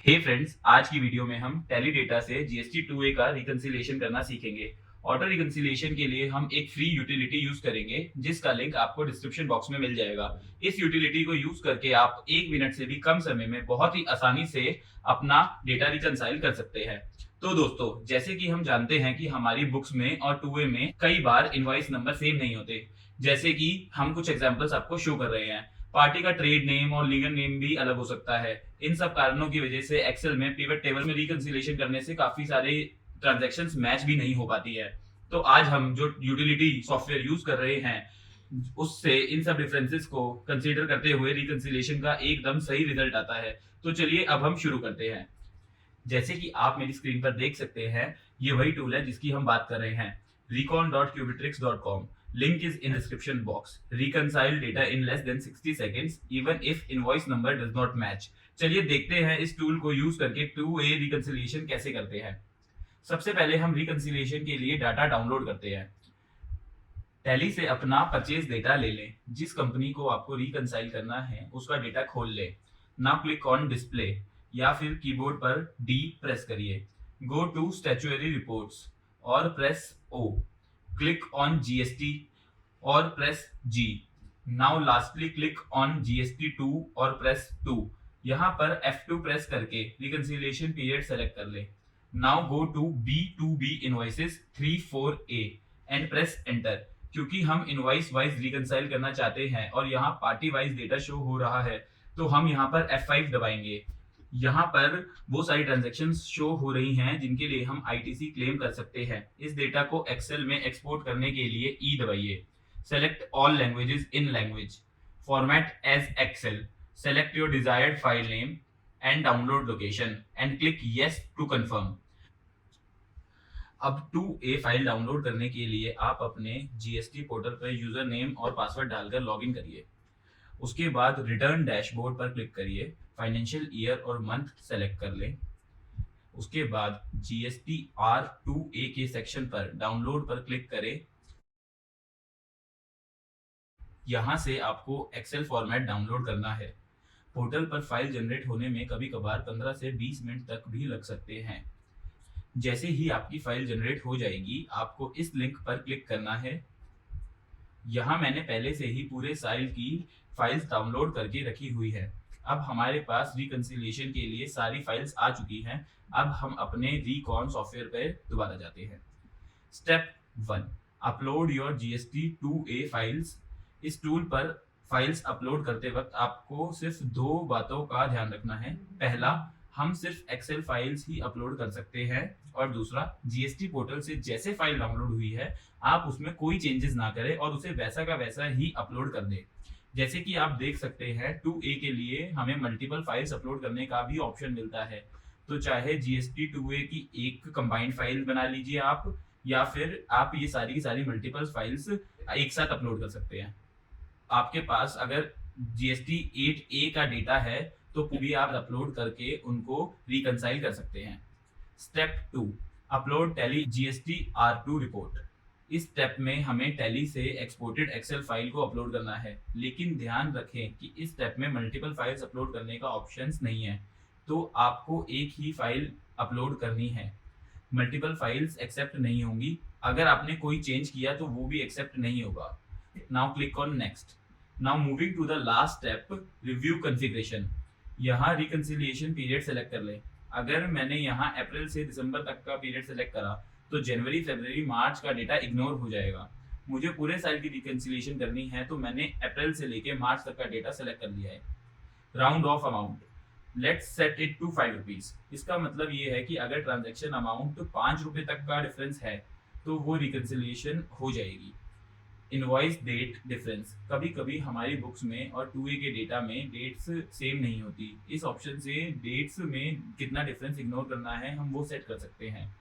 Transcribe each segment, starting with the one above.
हे friends, आज की video में हम टैली डेटा से जीएसटी 2A का रिकंसिलिएशन करना सीखेंगे। ऑटो रिकंसिलिएशन के लिए हम एक फ्री यूटिलिटी यूज करेंगे जिसका लिंक आपको डिस्क्रिप्शन बॉक्स में मिल जाएगा। इस यूटिलिटी को यूज करके आप 1 मिनट से भी कम समय में बहुत ही आसानी से अपना डेटा रिकंसाइल कर सकते हैं। तो दोस्तों, जैसे कि हम जानते हैं कि हमारी बुक्स में और 2A में कई बार इनवॉइस नंबर सेम नहीं होते। जैसे कि हम कुछ एग्जांपल्स आपको शो कर रहे हैं। पार्टी का ट्रेड नेम और लीगल नेम भी अलग हो सकता है। इन सब कारणों की वजह से एक्सेल में पिवट टेबल में रिकंसिलिएशन करने से काफी सारे ट्रांजैक्शंस मैच भी नहीं हो पाती है। तो आज हम जो यूटिलिटी सॉफ्टवेयर यूज कर रहे हैं उससे इन सब डिफरेंसेस को कंसीडर करते हुए रिकंसिलिएशन का एकदम सही रिजल्ट आता है। तो चलिए अब हम शुरू करते हैं। जैसे कि आप मेरी स्क्रीन पर देख सकते हैं, ये वही टूल है जिसकी हम बात कर रहे हैं, recon.cubitrix.com। Link is in description box. Reconcile data in less than 60 seconds even if invoice number does not match. चलिए देखते हैं इस टूल को यूज करके 2A रिकंसिलिएशन कैसे करते हैं। सबसे पहले हम रिकंसिलिएशन के लिए डाटा डाउनलोड करते हैं। टैली से अपना परचेज डेटा ले लें। जिस कंपनी को आपको रिकंसाइल करना है उसका डेटा खोल लें। नाउ क्लिक ऑन डिस्प्ले या फिर कीबोर्ड पर डी प्रेस करिए। गो टू स्टैट्यूटरी रिपोर्ट्स और press O. Click on GST और press G. Now lastly click on GST 2 और प्रेस 2। यहाँ पर F2 प्रेस करके रिकंसिलिएशन पीरियड सेलेक्ट कर ले। Now go to B2B invoices 34A and press enter. क्योंकि हम इनवॉइस वाइज रिकंसाइल करना चाहते हैं और यहाँ पार्टी वाइज डेटा शो हो रहा है, तो हम यहाँ पर F5 दबाएंगे। यहाँ पर वो सारी ट्रांजैक्शंस शो हो रही हैं जिनके लिए हम आईटीसी क्लेम कर सकते हैं। इस डेटा को एक्सेल में एक्सपोर्ट करने के लिए ई दबाइए। Select all languages in language, format as Excel, select your desired file name and download location and click yes to confirm. अब 2A फाइल डाउनलोड करने के लिए आप अपने जीएसटी पोर्टल पर यूजर नेम और पासवर्ड डालकर लॉगिन करिए। उसके बाद रिटर्न डैशबोर्ड पर क्लिक करिए। फाइनेंशियल ईयर और मंथ सेलेक्ट कर लें। उसके बाद जीएसटी R2A के सेक्शन पर डाउनलोड पर क्लिक करें। यहाँ से आपको एक्सेल फॉर्मेट डाउनलोड करना है। पोर्टल पर फाइल जनरेट होने में कभी कभार 15 से 20 मिनट तक भी लग सकते हैं। जैसे ही आपकी फाइल जनरेट हो जाएगी, आपको इस लिंक पर क्लिक करना है। यहाँ मैंने पहले से ही पूरे साइल की फाइल्स डाउनलोड करके रखी हुई है। अब हमारे पास रिकंसिलिएशन के लिए सारी फाइल्स आ चुकी हैं। अब हम अपने रिकॉन सॉफ्टवेयर पर दोबारा जाते हैं। Step 1, upload your GST 2A files. इस टूल पर फाइल्स अपलोड करते वक्त आपको सिर्फ 2 बातों का ध्यान रखना है। पहला, हम सिर्फ एक्सेल फाइल्स ही अपलोड कर सकते हैं, और दूसरा, जीएसटी पोर्टल से जैसे फाइल डाउनलोड हुई है आप उसमें कोई चेंजेस ना करें और उसे वैसा का वैसा ही अपलोड कर दें। जैसे कि आप देख सकते हैं, 2A के लिए हमें मल्टीपल फाइल्स अपलोड करने का भी ऑप्शन मिलता है। तो चाहे जीएसटी 2A की एक कंबाइंड फाइल बना लीजिए आप, या फिर आप ये सारी की सारी मल्टीपल फाइल्स एक साथ अपलोड कर सकते हैं। आपके पास अगर जीएसटी 8A का डेटा है तो भी आप अपलोड करके उनको रिकंसाइल कर सकते हैं। Step 2, upload tally GST R2 report. इस स्टेप में हमें टैली से एक्सपोर्टेड एक्सेल फाइल को अपलोड करना है, लेकिन ध्यान रखें कि इस स्टेप में मल्टीपल फाइल्स अपलोड करने का ऑप्शंस नहीं है, तो आपको एक ही फाइल अपलोड करनी है। मल्टीपल फाइल्स एक्सेप्ट नहीं होंगी। अगर आपने कोई चेंज किया तो वो भी एक्सेप्ट नहीं होगा। Now click on next. Now moving to the last step, review configuration. यहाँ रिकंसिलिएशन पीरियड सेलेक्ट कर लें। अगर मैंने यहाँ अप्रैल से दिसंबर तक का पीरियड सेलेक्ट करा तो जनवरी, फरवरी, मार्च का डेटा इग्नोर हो जाएगा। मुझे पूरे साल की रिकंसिलिएशन करनी है तो मैंने अप्रैल से लेके मार्च तक का डेटा सेलेक्ट कर लिया है। Round off amount, let's set it to 5 rupees. इसका मतलब ये है कि अगर ट्रांजेक्शन अमाउंट 5 रुपए तक का डिफरेंस है तो वो रिकंसिलिएशन हो जाएगी। इनवॉइस डेट डिफरेंस, कभी कभी हमारी बुक्स में और 2A के डेटा में डेट्स सेम नहीं होती। इस ऑप्शन से डेट्स में कितना डिफरेंस इग्नोर करना है हम वो सेट कर सकते हैं।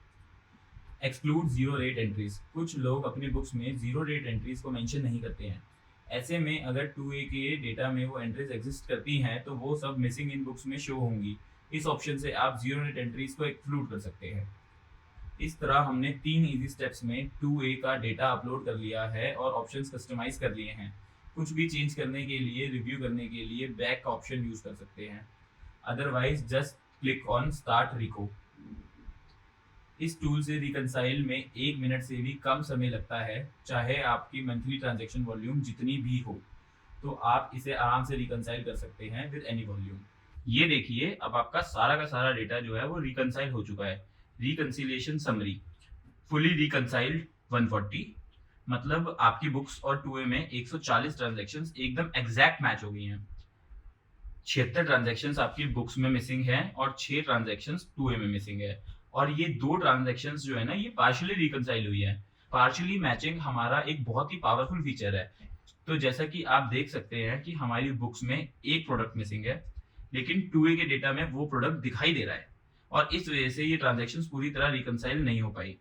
एक्सक्लूड जीरो रेट एंट्रीज, कुछ लोग अपनी बुक्स में जीरो रेट एंट्रीज को मेंशन नहीं करते हैं। ऐसे में अगर 2A के डेटा में वो एंट्रीज एग्जिस्ट करती हैं तो वो सब मिसिंग इन बुक्स में शो होंगी। इस ऑप्शन से आप जीरो रेट एंट्रीज को एक्सक्लूड कर सकते हैं। इस तरह हमने 3 इजी स्टेप्स में 2A का डेटा अपलोड कर लिया है और ऑप्शंस कस्टमाइज कर लिए हैं। कुछ भी चेंज करने के लिए, रिव्यू करने के लिए बैक का ऑप्शन यूज कर सकते हैं। Otherwise just click on start Rico. इस टूल से रिकंसाइल में 1 मिनट से भी कम समय लगता है, चाहे आपकी मंथली ट्रांजैक्शन वॉल्यूम जितनी भी हो। तो आप इसे आराम से रिकंसाइल कर सकते हैं विद एनी वॉल्यूम। ये देखिए, अब आपका सारा का सारा डेटा जो है वो रिकंसाइल हो चुका है। रिकंसिलिएशन समरी, फुली रिकंसाइल्ड 140, मतलब आपकी बुक्स और 2A में 140 ट्रांजैक्शंस एकदम एग्जैक्ट मैच हो गई हैं। 76 ट्रांजैक्शंस आपकी बुक्स में मिसिंग है और 6 ट्रांजैक्शंस 2A में मिसिंग है। और ये 2 ट्रांजैक्शंस जो है ना, ये पार्शियली रिकंसाइल हुई है। पार्शियली मैचिंग हमारा एक बहुत ही पावरफुल फीचर है। तो जैसा कि आप देख सकते हैं कि हमारी बुक्स में एक प्रोडक्ट मिसिंग है, लेकिन 2A के डेटा में वो प्रोडक्ट दिखाई दे रहा है, और इस वजह से ये ट्रांजैक्शंस पूरी तरह रिकंसाइल नहीं हो पाई।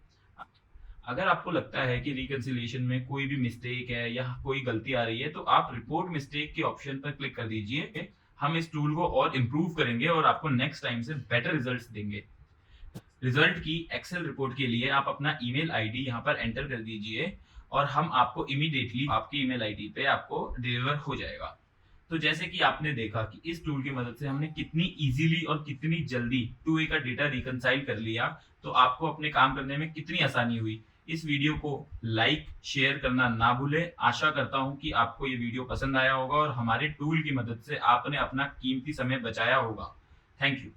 अगर आपको लगता है कि रिकंसिलिएशन में कोई भी मिस्टेक है या कोई गलती आ रही है, तो आप रिपोर्ट मिस्टेक के ऑप्शन पर क्लिक कर दीजिए। हम इस टूल को और इम्प्रूव करेंगे और आपको नेक्स्ट टाइम से बेटर रिजल्ट्स देंगे। रिजल्ट की एक्सेल रिपोर्ट के लिए आप अपना ईमेल आईडी यहाँ पर एंटर कर दीजिए, और हम आपको इमीडिएटली आपकी ईमेल आईडी पे आपको डिलीवर हो जाएगा। तो जैसे कि आपने देखा कि इस टूल की मदद से हमने कितनी इजीली और कितनी जल्दी 2A का डेटा रिकंसाइल कर लिया, तो आपको अपने काम करने में कितनी आसानी हुई। इस वीडियो को लाइक शेयर करना ना भूलें। आशा करता हूं कि आपको ये वीडियो पसंद आया होगा और हमारे टूल की मदद से आपने अपना कीमती समय बचाया होगा। Thank you.